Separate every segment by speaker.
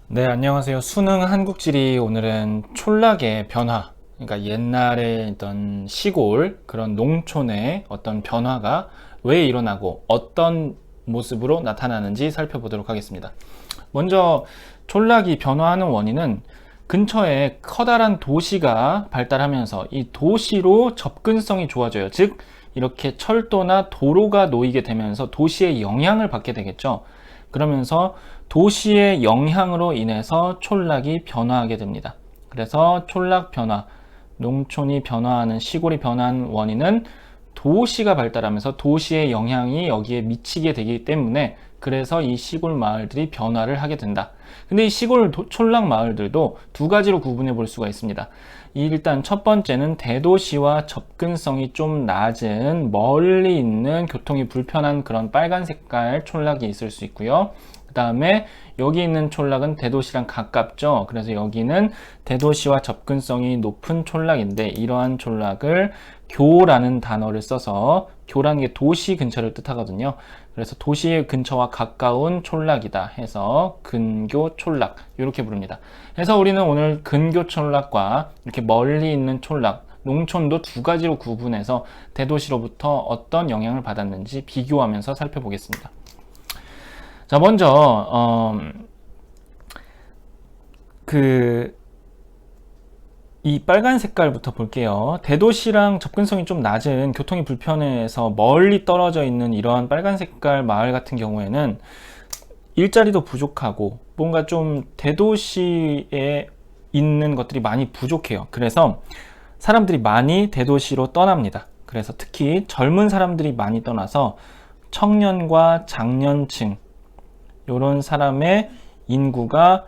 Speaker 1: 네, 안녕하세요. 수능 한국지리 오늘은 촌락의 변화, 그러니까 옛날에 있던 시골, 그런 농촌의 어떤 변화가 왜 일어나고 어떤 모습으로 나타나는지 살펴보도록 하겠습니다. 먼저 촌락이 변화하는 원인은 근처에 커다란 도시가 발달하면서 이 도시로 접근성이 좋아져요. 즉, 이렇게 철도나 도로가 놓이게 되면서 도시의 영향을 받게 되겠죠. 그러면서 도시의 영향으로 인해서 촌락이 변화하게 됩니다. 그래서 촌락 변화, 농촌이 변화하는, 시골이 변화하는 원인은 도시가 발달하면서 도시의 영향이 여기에 미치게 되기 때문에, 그래서 이 시골 마을들이 변화를 하게 된다. 근데 이 시골 촌락 마을들도 두 가지로 구분해 볼 수가 있습니다. 일단 첫 번째는 대도시와 접근성이 좀 낮은 멀리 있는 교통이 불편한 그런 빨간 색깔 촌락이 있을 수 있고요. 그 다음에 여기 있는 촌락은 대도시랑 가깝죠. 그래서 여기는 대도시와 접근성이 높은 촌락인데, 이러한 촌락을 교라는 단어를 써서, 교라는 게 도시 근처를 뜻하거든요. 그래서 도시 근처와 가까운 촌락이다 해서 근교 촌락, 이렇게 부릅니다. 그래서 우리는 오늘 근교 촌락과 이렇게 멀리 있는 촌락, 농촌도 두 가지로 구분해서 대도시로부터 어떤 영향을 받았는지 비교하면서 살펴보겠습니다. 자, 먼저 이 빨간 색깔부터 볼게요. 대도시랑 접근성이 좀 낮은, 교통이 불편해서 멀리 떨어져 있는 이러한 빨간 색깔 마을 같은 경우에는 일자리도 부족하고 뭔가 좀 대도시에 있는 것들이 많이 부족해요. 그래서 사람들이 많이 대도시로 떠납니다. 그래서 특히 젊은 사람들이 많이 떠나서 청년과 장년층, 이런 사람의 인구가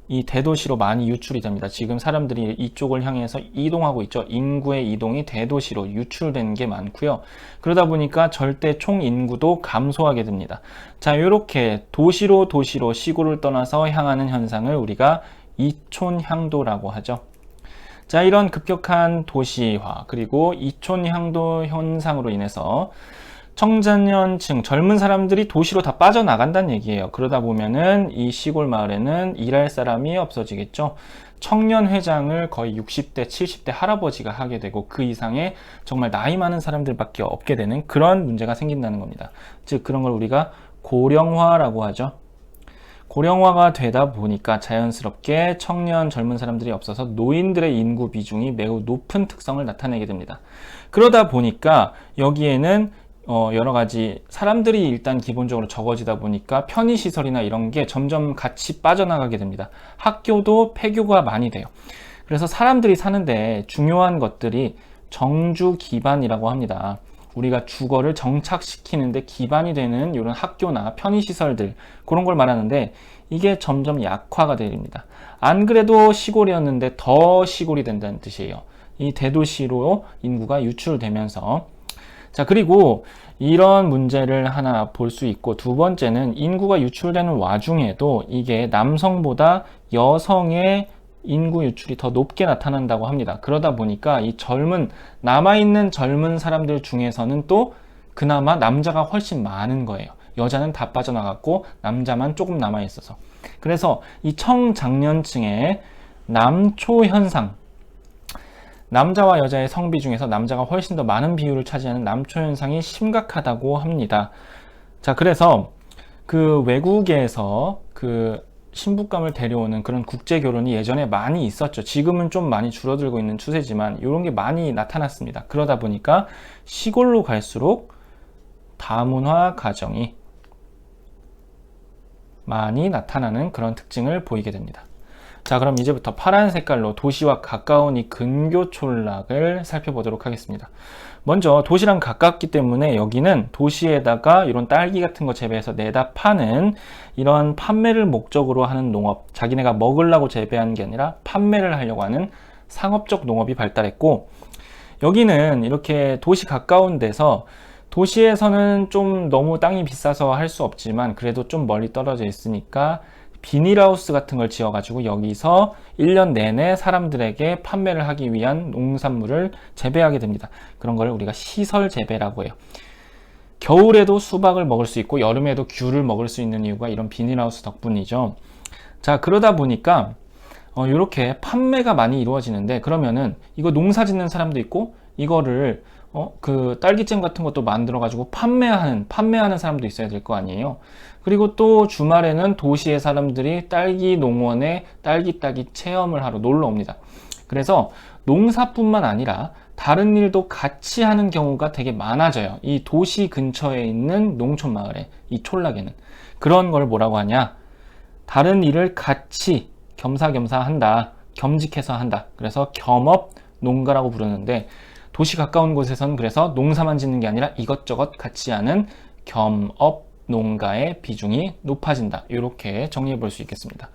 Speaker 1: 이 대도시로 많이 유출이 됩니다. 지금 사람들이 이쪽을 향해서 이동하고 있죠. 인구의 이동이 대도시로 유출되는 게 많고요. 그러다 보니까 절대 총 인구도 감소하게 됩니다. 자, 이렇게 도시로 시골을 떠나서 향하는 현상을 우리가 이촌향도라고 하죠. 자, 이런 급격한 도시화 그리고 이촌향도 현상으로 인해서 청장년층, 젊은 사람들이 도시로 다 빠져나간다는 얘기예요. 그러다 보면은 이 시골 마을에는 일할 사람이 없어지겠죠. 청년 회장을 거의 60대, 70대 할아버지가 하게 되고, 그 이상의 정말 나이 많은 사람들밖에 없게 되는 그런 문제가 생긴다는 겁니다. 즉, 그런 걸 우리가 고령화라고 하죠. 고령화가 되다 보니까 자연스럽게 청년, 젊은 사람들이 없어서 노인들의 인구 비중이 매우 높은 특성을 나타내게 됩니다. 그러다 보니까 여기에는 여러 가지 사람들이 일단 기본적으로 적어지다 보니까 편의시설이나 이런 게 점점 같이 빠져나가게 됩니다. 학교도 폐교가 많이 돼요. 그래서 사람들이 사는데 중요한 것들이 정주 기반이라고 합니다. 우리가 주거를 정착시키는데 기반이 되는 이런 학교나 편의시설들, 그런 걸 말하는데, 이게 점점 약화가 됩니다. 안 그래도 시골이었는데 더 시골이 된다는 뜻이에요. 이 대도시로 인구가 유출되면서. 자, 그리고 이런 문제를 하나 볼 수 있고, 두 번째는 인구가 유출되는 와중에도 이게 남성보다 여성의 인구 유출이 더 높게 나타난다고 합니다. 그러다 보니까 이 남아있는 젊은 사람들 중에서는 또 그나마 남자가 훨씬 많은 거예요. 여자는 다 빠져나갔고 남자만 조금 남아있어서. 그래서 이 청장년층의 남초 현상, 남자와 여자의 성비 중에서 남자가 훨씬 더 많은 비율을 차지하는 남초 현상이 심각하다고 합니다. 자, 그래서 그 외국에서 그 신부감을 데려오는 그런 국제 결혼이 예전에 많이 있었죠. 지금은 좀 많이 줄어들고 있는 추세지만 이런 게 많이 나타났습니다. 그러다 보니까 시골로 갈수록 다문화 가정이 많이 나타나는 그런 특징을 보이게 됩니다. 자, 그럼 이제부터 파란 색깔로 도시와 가까운 이 근교 촌락을 살펴보도록 하겠습니다. 먼저 도시랑 가깝기 때문에 여기는 도시에다가 이런 딸기 같은 거 재배해서 내다 파는, 이런 판매를 목적으로 하는 농업, 자기네가 먹으려고 재배하는 게 아니라 판매를 하려고 하는 상업적 농업이 발달했고, 여기는 이렇게 도시 가까운 데서, 도시에서는 좀 너무 땅이 비싸서 할 수 없지만 그래도 좀 멀리 떨어져 있으니까 비닐하우스 같은 걸 지어가지고 여기서 1년 내내 사람들에게 판매를 하기 위한 농산물을 재배하게 됩니다. 그런 걸 우리가 시설 재배라고 해요. 겨울에도 수박을 먹을 수 있고 여름에도 귤을 먹을 수 있는 이유가 이런 비닐하우스 덕분이죠. 자, 그러다 보니까 이렇게 판매가 많이 이루어지는데, 그러면은 이거 농사 짓는 사람도 있고 이거를 그 딸기잼 같은 것도 만들어 가지고 판매하는 사람도 있어야 될 거 아니에요. 그리고 또 주말에는 도시의 사람들이 딸기 농원에 딸기 따기 체험을 하러 놀러 옵니다. 그래서 농사뿐만 아니라 다른 일도 같이 하는 경우가 되게 많아져요. 이 도시 근처에 있는 농촌 마을에, 이 촌락에는. 그런 걸 뭐라고 하냐? 다른 일을 같이 겸사겸사 한다. 겸직해서 한다. 그래서 겸업 농가라고 부르는데, 도시 가까운 곳에서는 그래서 농사만 짓는 게 아니라 이것저것 같이 하는 겸업 농가의 비중이 높아진다. 이렇게 정리해 볼 수 있겠습니다.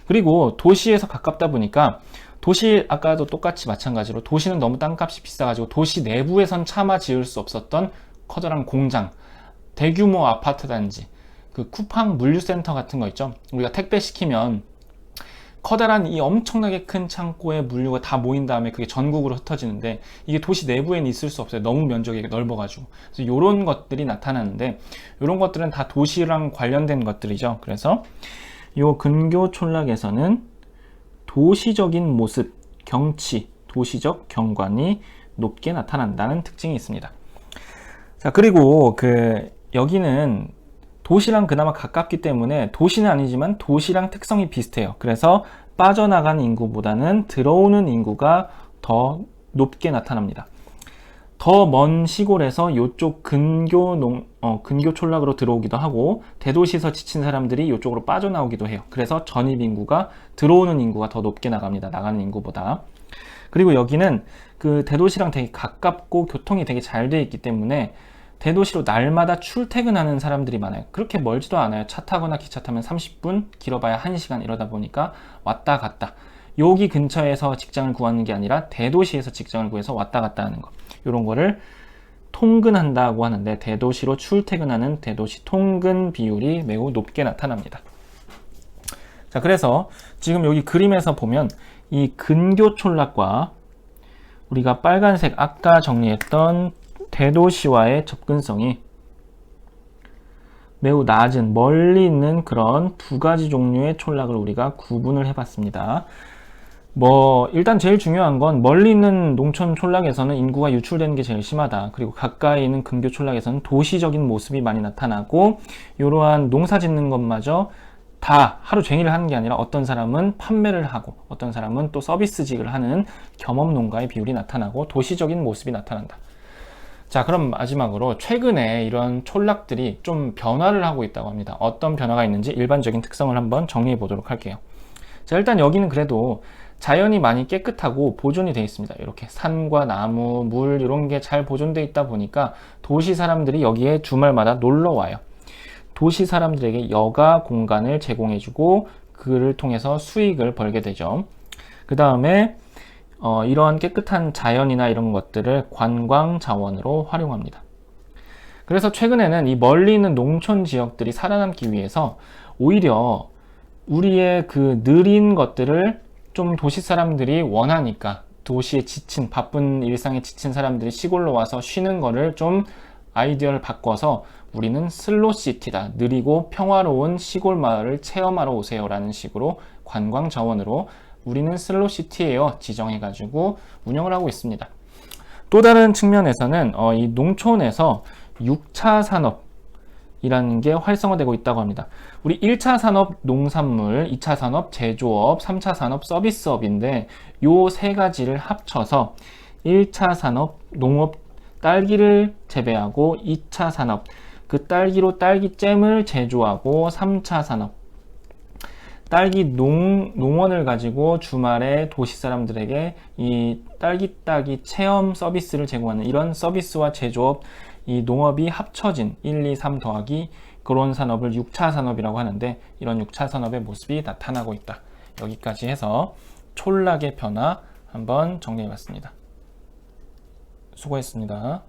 Speaker 1: 그리고 도시에서 가깝다 보니까, 도시 아까도 똑같이 마찬가지로 도시는 너무 땅값이 비싸가지고 도시 내부에선 차마 지을 수 없었던 커다란 공장, 대규모 아파트 단지, 그 쿠팡 물류센터 같은 거 있죠. 우리가 택배 시키면 커다란 이 엄청나게 큰 창고에 물류가 다 모인 다음에 그게 전국으로 흩어지는데, 이게 도시 내부에는 있을 수 없어요. 너무 면적이 넓어가지고. 그래서 이런 것들이 나타나는데, 이런 것들은 다 도시랑 관련된 것들이죠. 그래서 이 근교 촌락에서는 도시적인 모습, 경치, 도시적 경관이 높게 나타난다는 특징이 있습니다. 자, 그리고 여기는 도시랑 그나마 가깝기 때문에 도시는 아니지만 도시랑 특성이 비슷해요. 그래서 빠져나간 인구보다는 들어오는 인구가 더 높게 나타납니다. 더 먼 시골에서 이쪽 근교 촌락으로 들어오기도 하고, 대도시에서 지친 사람들이 이쪽으로 빠져나오기도 해요. 그래서 전입 인구가, 들어오는 인구가 더 높게 나갑니다. 나가는 인구보다. 그리고 여기는 그 대도시랑 되게 가깝고 교통이 되게 잘 되어 있기 때문에 대도시로 날마다 출퇴근하는 사람들이 많아요. 그렇게 멀지도 않아요. 차 타거나 기차 타면 30분, 길어봐야 1시간, 이러다 보니까 왔다 갔다. 여기 근처에서 직장을 구하는 게 아니라 대도시에서 직장을 구해서 왔다 갔다 하는 거. 이런 거를 통근한다고 하는데, 대도시로 출퇴근하는 대도시 통근 비율이 매우 높게 나타납니다. 자, 그래서 지금 여기 그림에서 보면 이 근교 촌락과 우리가 빨간색 아까 정리했던 대도시와의 접근성이 매우 낮은, 멀리 있는 그런 두 가지 종류의 촌락을 우리가 구분을 해봤습니다. 일단 제일 중요한 건 멀리 있는 농촌 촌락에서는 인구가 유출되는 게 제일 심하다. 그리고 가까이 있는 근교 촌락에서는 도시적인 모습이 많이 나타나고, 이러한 농사 짓는 것마저 다 하루 종일 하는 게 아니라 어떤 사람은 판매를 하고 어떤 사람은 또 서비스직을 하는 겸업 농가의 비율이 나타나고 도시적인 모습이 나타난다. 자, 그럼 마지막으로 최근에 이런 촌락들이 좀 변화를 하고 있다고 합니다. 어떤 변화가 있는지 일반적인 특성을 한번 정리해 보도록 할게요. 자, 일단 여기는 그래도 자연이 많이 깨끗하고 보존이 되어 있습니다. 이렇게 산과 나무, 물 이런 게 잘 보존되어 있다 보니까 도시 사람들이 여기에 주말마다 놀러 와요. 도시 사람들에게 여가 공간을 제공해주고 그를 통해서 수익을 벌게 되죠. 그 다음에 이러한 깨끗한 자연이나 이런 것들을 관광 자원으로 활용합니다. 그래서 최근에는 이 멀리 있는 농촌 지역들이 살아남기 위해서 오히려 우리의 그 느린 것들을 좀 도시 사람들이 원하니까, 도시에 지친, 바쁜 일상에 지친 사람들이 시골로 와서 쉬는 거를 좀 아이디어를 바꿔서 우리는 슬로시티다, 느리고 평화로운 시골 마을을 체험하러 오세요 라는 식으로 관광 자원으로 우리는 슬로시티예요 지정해 가지고 운영을 하고 있습니다. 또 다른 측면에서는 이 농촌에서 6차 산업이라는 게 활성화되고 있다고 합니다. 우리 1차 산업 농산물, 2차 산업 제조업, 3차 산업 서비스업인데 요 세 가지를 합쳐서 1차 산업 농업, 딸기를 재배하고, 2차 산업 그 딸기로 딸기잼을 제조하고, 3차 산업 딸기 농원을 가지고 주말에 도시 사람들에게 이 딸기 따기 체험 서비스를 제공하는 이런 서비스와 제조업, 이 농업이 합쳐진 1, 2, 3 더하기 그런 산업을 6차 산업이라고 하는데, 이런 6차 산업의 모습이 나타나고 있다. 여기까지 해서 촌락의 변화 한번 정리해 봤습니다. 수고했습니다.